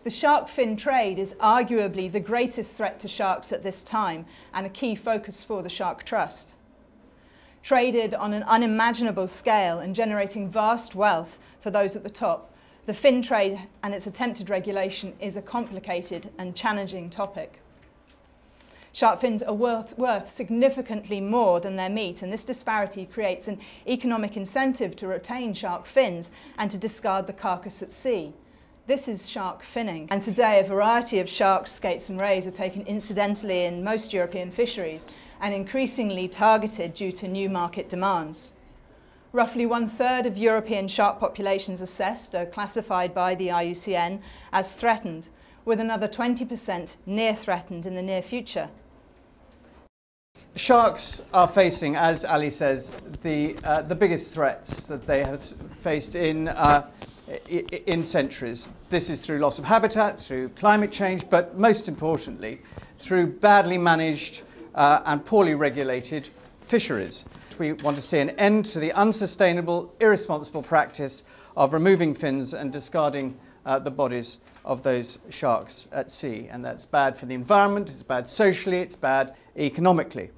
The shark fin trade is arguably the greatest threat to sharks at this time and a key focus for the Shark Trust. Traded on an unimaginable scale and generating vast wealth for those at the top, the fin trade and its attempted regulation is a complicated and challenging topic. Shark fins are worth significantly more than their meat, and this disparity creates an economic incentive to retain shark fins and to discard the carcass at sea. This is shark finning, and today a variety of sharks, skates and rays are taken incidentally in most European fisheries and increasingly targeted due to new market demands. Roughly 1/3 of European shark populations assessed are classified by the IUCN as threatened, with another 20% near threatened in the near future. Sharks are facing, as Ali says, the biggest threats that they have faced in centuries. This is through loss of habitat, through climate change, but most importantly, through badly managed and poorly regulated fisheries. We want to see an end to the unsustainable, irresponsible practice of removing fins and discarding the bodies of those sharks at sea. And that's bad for the environment, it's bad socially, it's bad economically.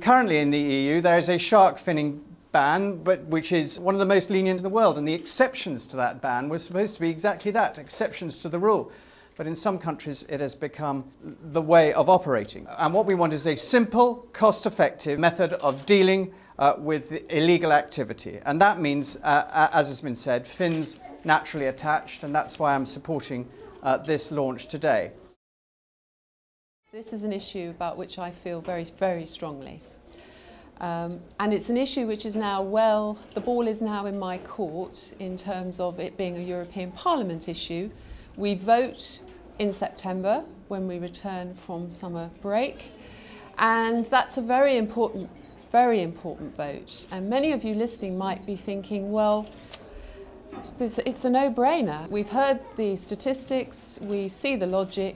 Currently in the EU, there is a shark finning ban, which is one of the most lenient in the world, and the exceptions to that ban were supposed to be exactly that, exceptions to the rule. But in some countries it has become the way of operating. And what we want is a simple, cost-effective method of dealing with illegal activity. And that means, as has been said, fins naturally attached, and that's why I'm supporting this launch today. This is an issue about which I feel very, very strongly. And it's an issue which is now the ball is now in my court in terms of it being a European Parliament issue. We vote in September when we return from summer break, and that's a very important vote. And many of you listening might be thinking, well, it's a no-brainer. We've heard the statistics, we see the logic,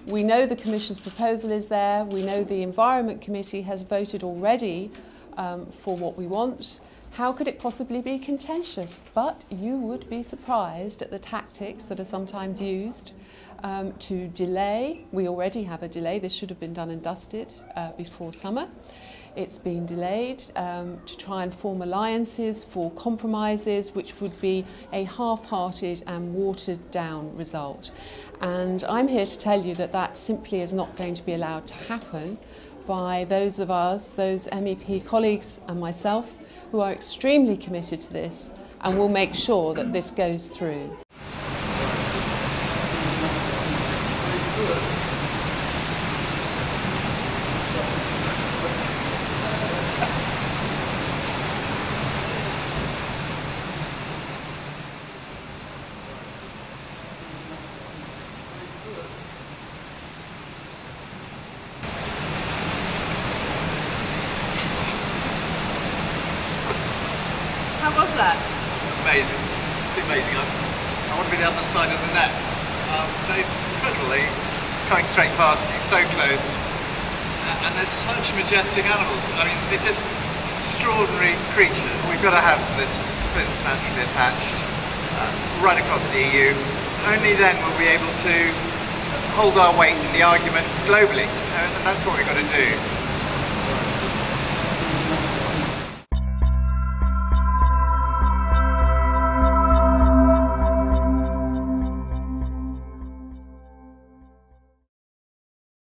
we know the Commission's proposal is there, we know the Environment Committee has voted already for what we want. How could it possibly be contentious? But you would be surprised at the tactics that are sometimes used to delay. We already have a delay. This should have been done and dusted before summer. It's been delayed to try and form alliances for compromises, which would be a half-hearted and watered-down result. And I'm here to tell you that that simply is not going to be allowed to happen by those of us, those MEP colleagues and myself, who are extremely committed to this and will make sure that this goes through. How was that? It's amazing. It's amazing. I want to be the other side of the net. But it's incredible. It's coming straight past you, so close. And they're such majestic animals. I mean, they're just extraordinary creatures. We've got to have this fins naturally attached right across the EU. Only then will we be able to hold our weight in the argument globally. And that's what we've got to do.